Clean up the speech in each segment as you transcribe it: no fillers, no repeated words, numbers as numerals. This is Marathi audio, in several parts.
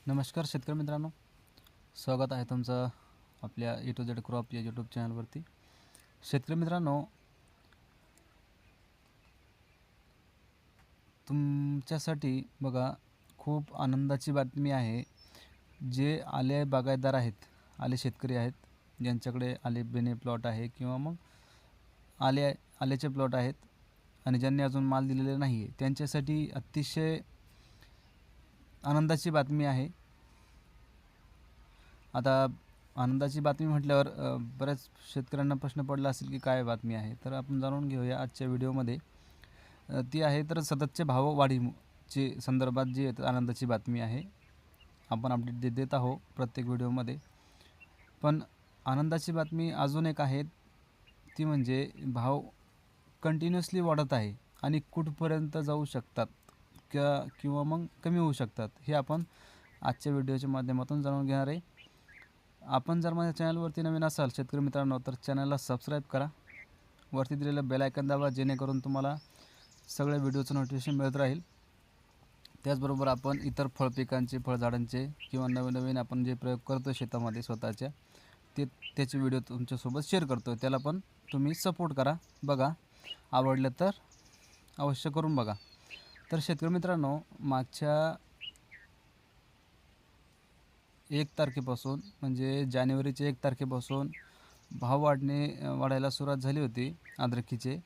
नमस्कार शेतकरी मित्रांनो, स्वागत आहे तुमचं आपल्या ए टू झेड क्रॉप या यूट्यूब चॅनलवरती। शेतकरी मित्रांनो, तुमच्यासाठी बघा खूप आनंदाची बातमी आहे। जे आले बागायतदार आहेत, आले शेतकरी आहेत, ज्यांच्याकडे आले बेने प्लॉट आहे किंवा मग आल्याचे प्लॉट आहेत आणि ज्यांनी अजून माल दिलेला नाही आहे, त्यांच्यासाठी अतिशय आनंदाची बातमी आहे। आता आनंदाची बातमी म्हटल्यावर बऱ्याच शेतकऱ्यांना प्रश्न पडला असेल की काय बातमी आहे, तर आपण जाणून घेऊया आजच्या व्हिडिओमध्ये। ती आहे तर सततच्या भाववाढीचे संदर्भात जी आनंदाची बातमी आहे, आपण अपडेट देत आहोत प्रत्येक व्हिडिओमध्ये। पण आनंदाची बातमी अजून एक आहे, ती म्हणजे भाव कंटिन्युअसली वाढत आहे आणि कुठपर्यंत जाऊ शकतात किंवा मग कमी होऊ शकतात, हे आपण आजच्या व्हिडिओच्या माध्यमातून जाणून घेणार आहे। आपण जर माझ्या चॅनलवरती नवीन असाल शेतकरी मित्रांनो, तर चॅनलला सबस्क्राईब करा, वरती दिलेलं बेल आयकॉन दाबा, जेणेकरून तुम्हाला सगळ्या व्हिडिओचं नोटिफिकेशन मिळत राहील। त्याचबरोबर आपण इतर फळपिकांचे, फळझाडांचे किंवा नवीन आपण जे प्रयोग करतो शेतामध्ये स्वतःच्या, त्याचे व्हिडिओ तुमच्यासोबत शेअर करतो, त्याला पण तुम्ही सपोर्ट करा। बघा, आवडलं तर अवश्य करून बघा। तर शेतकरी मित्रांनो, मागच्या 1 तारखेपासून म्हणजे जानेवारीच्या 1 तारखेपासून भाव वाढायला सुरुवात झाली होती अद्रकीचे।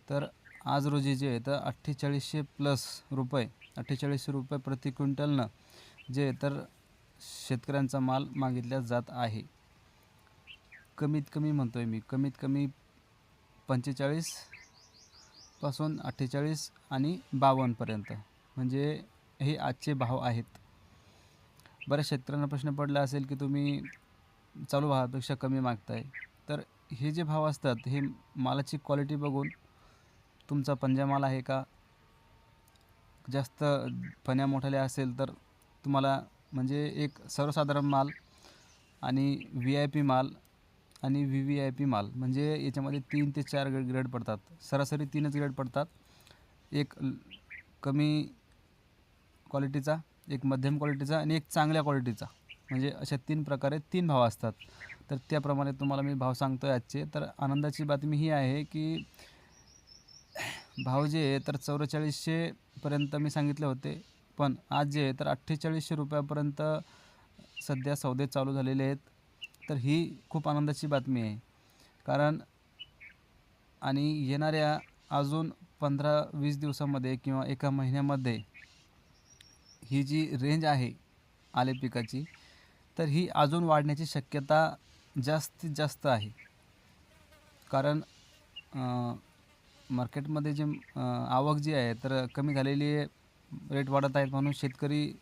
तर आज रोजी जे आहे तर 4800 प्लस रुपये, 4800 रुपये प्रति क्विंटलनं जे तर शेतकऱ्यांचा माल मागितला जात आहे। कमीत कमी म्हणतोय मी, कमीत कमी 45 पासून 48 आणि 52पर्यंत, म्हणजे हे आजचे भाव आहेत। बऱ्याच शेतकऱ्यांना प्रश्न पडला असेल की तुम्ही चालू भावापेक्षा कमी मागताय, तर हे जे भाव असतात हे मालाची क्वालिटी बघून, तुमचा पंजा माल आहे का, जास्त फण्या मोठाल्या असेल तर तुम्हाला म्हणजे एक सर्वसाधारण माल आणि VIP माल आणि VVIP माल, म्हणजे याच्यामध्ये 3 ते 4 ग्रेड पडतात, सरासरी 3च ग्रेड पडतात। एक कमी क्वालिटीचा, एक मध्यम क्वालिटीचा आणि एक चांगल्या क्वालिटीचा, म्हणजे अशा 3 प्रकारे 3 भाव असतात। तर त्याप्रमाणे तुम्हाला मी भाव सांगतो आहे आजचे। तर आनंदाची बातमी ही आहे की भाव जे आहे तर 4400 पर्यंत मी सांगितले होते, पण आज जे आहे तर 4800 रुपयापर्यंत सध्या सौदे चालू झालेले आहेत। तर ही खूप आनंदाची बातमी आहे, कारण आणि येणाऱ्या अजून 15-20 दिवसामध्ये किंवा एका महिन्यामध्ये ही जी रेंज आहे आले पिकाची, तर ही अजून वाढण्याची शक्यता जास्तीत जास्त आहे। कारण मार्केटमध्ये जे आवक जी आहे तर कमी झालेली आहे, रेट वाढत आहेत म्हणून शेतकरी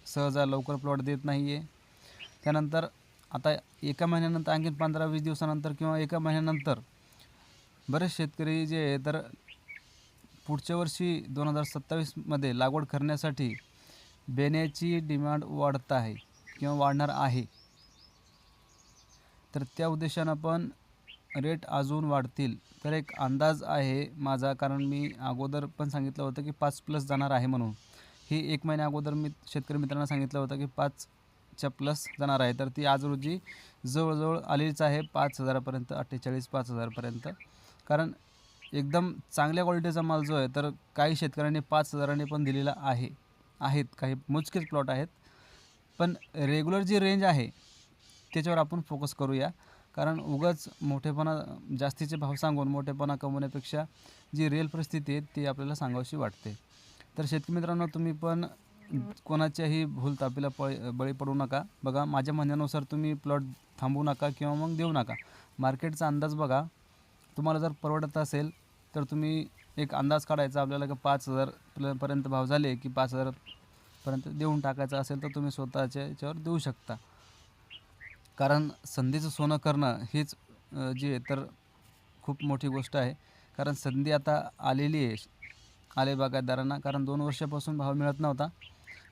सहजा लवकर प्लॉट देत नाही आहे। त्यानंतर आता एका महिन्यानंतर, आणखी 15-20 दिवसानंतर किंवा एका महिन्यानंतर बरेच शेतकरी जे आहे तर पुढच्या वर्षी 2027मध्ये लागवड करण्यासाठी बेण्याची डिमांड वाढत आहे किंवा वाढणार आहे। तर त्या उद्देशानं पण रेट अजून वाढतील, तर एक अंदाज आहे माझा, कारण मी अगोदर पण सांगितलं होतं की 5+ जाणार आहे म्हणून। ही 1 महिन्या अगोदर मी शेतकरी मित्रांना सांगितलं होतं की 5च्या प्लस जाणार आहे, तर ती आज रोजी जवळजवळ आलीच आहे 5000पर्यंत, 48-5000पर्यंत। कारण एकदम चांगल्या क्वालिटीचा माल जो आहे तर काही शेतकऱ्यांनी 5000ने पण दिलेला आहेत, काही मोजकेच प्लॉट आहेत। पण रेग्युलर जी रेंज आहे त्याच्यावर आपण फोकस करूया, कारण उगाच मोठेपणा, जास्तीचे भाव सांगून मोठेपणा कमवण्यापेक्षा जी रिअल परिस्थिती आहे ती आपल्याला सांगावीशी वाटते। तर शेतकरी मित्रांनो, तुम्ही पण कोणाच्याही भूलथापीला बळी पडू नका। बघा, माझ्या म्हणण्यानुसार तुम्ही प्लॉट थांबवू नका किंवा मग देऊ नका। मार्केटचा अंदाज बघा, तुम्हाला जर परवडत असेल तर तुम्ही एक अंदाज काढायचा आपल्याला की 5000 पर्यंत भाव झाले की 5000पर्यंत देऊन टाकायचा असेल तर तुम्ही स्वतःच्या याच्यावर देऊ शकता। कारण संधीचं सोनं करणं हीच जी आहे तर खूप मोठी गोष्ट आहे। कारण संधी आता आलेली आहे आले बागायतदारांना, कारण 2 वर्षापासून भाव मिळत नव्हता।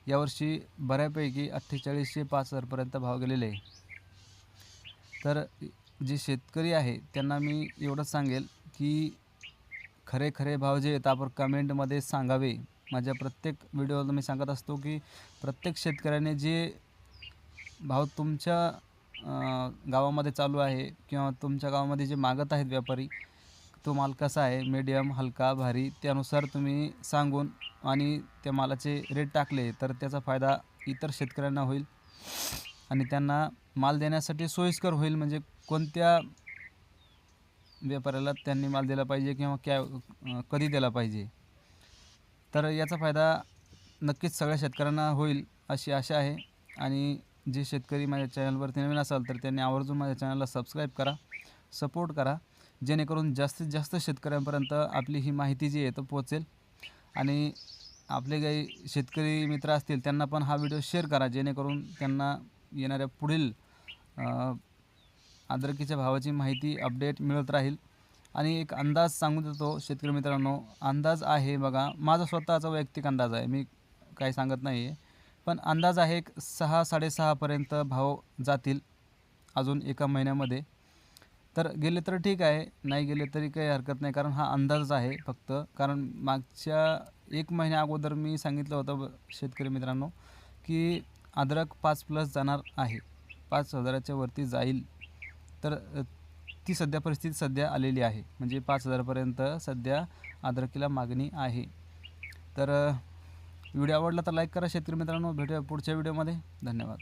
यावर्षी बऱ्यापैकी 4800 5000पर्यंत भाव गेलेले आहे। तर जे शेतकरी आहे त्यांना मी एवढंच सांगेल की खरे भाव जे आहेत आपण कमेंटमध्ये सांगावे, माझ्या प्रत्येक व्हिडिओला मी सांगत असतो की प्रत्येक शेतकऱ्याने जे भाव तुमच्या गावामध्ये चालू आहे किंवा तुमच्या गावामध्ये जे मागत आहेत व्यापारी, तो माल कसा आहे, मीडियम, हलका, भारी, त्यानुसार तुम्ही सांगून आणि त्या मालाचे रेट टाकले तर त्याचा फायदा इतर शेतकऱ्यांना होईल आणि त्यांना माल देण्यासाठी सोयीस्कर होईल. म्हणजे कोणत्या व्यापाऱ्याला त्यांनी माल दिला पाहिजे किंवा कधी दिला पाहिजे, तर याचा फायदा नक्कीच सगळ्या शेतकऱ्यांना होईल अशी आशा आहे. आणि जे शेतकरी माझ्या चॅनलवरती नवीन असाल तर त्यांनी आवर्जून माझ्या चॅनलला सबस्क्राईब करा, सपोर्ट करा, जेणेकरून जास्तीत जास्त शेतकऱ्यांपर्यंत आपली ही माहिती जी आहे तो पोहोचेल. आणि आपले काही शेतकरी मित्र असतील त्यांना पण हा व्हिडिओ शेअर करा, जेणेकरून त्यांना येणाऱ्या पुढील अद्रकीच्या भावाची माहिती अपडेट मिळत राहील. आणि एक अंदाज सांगून देतो शेतकरी मित्रांनो, अंदाज आहे बघा, माझा स्वतःचा वैयक्तिक अंदाज आहे, मी काही सांगत नाही आहे, पण अंदाज आहे 6-6.5पर्यंत भाव जातील अजून एका महिन्यामध्ये. तर गेले तर ठीक आहे, नाही गेले तरी काही हरकत नाही, कारण हा अंदाजच आहे फक्त. कारण मागच्या 1 महिन्या अगोदर मी सांगितलं होतं शेतकरी मित्रांनो की अद्रक 5+ जाणार आहे, 5,000च्या वरती जाईल. तर ती परिस्थिती सध्या आलेली आहे, म्हणजे 5,000पर्यंत सध्या अद्रकीला मागणी आहे. तर व्हिडिओ आवडला तर लाईक करा शेतकरी मित्रांनो. भेटूया पुढच्या व्हिडिओमध्ये. धन्यवाद.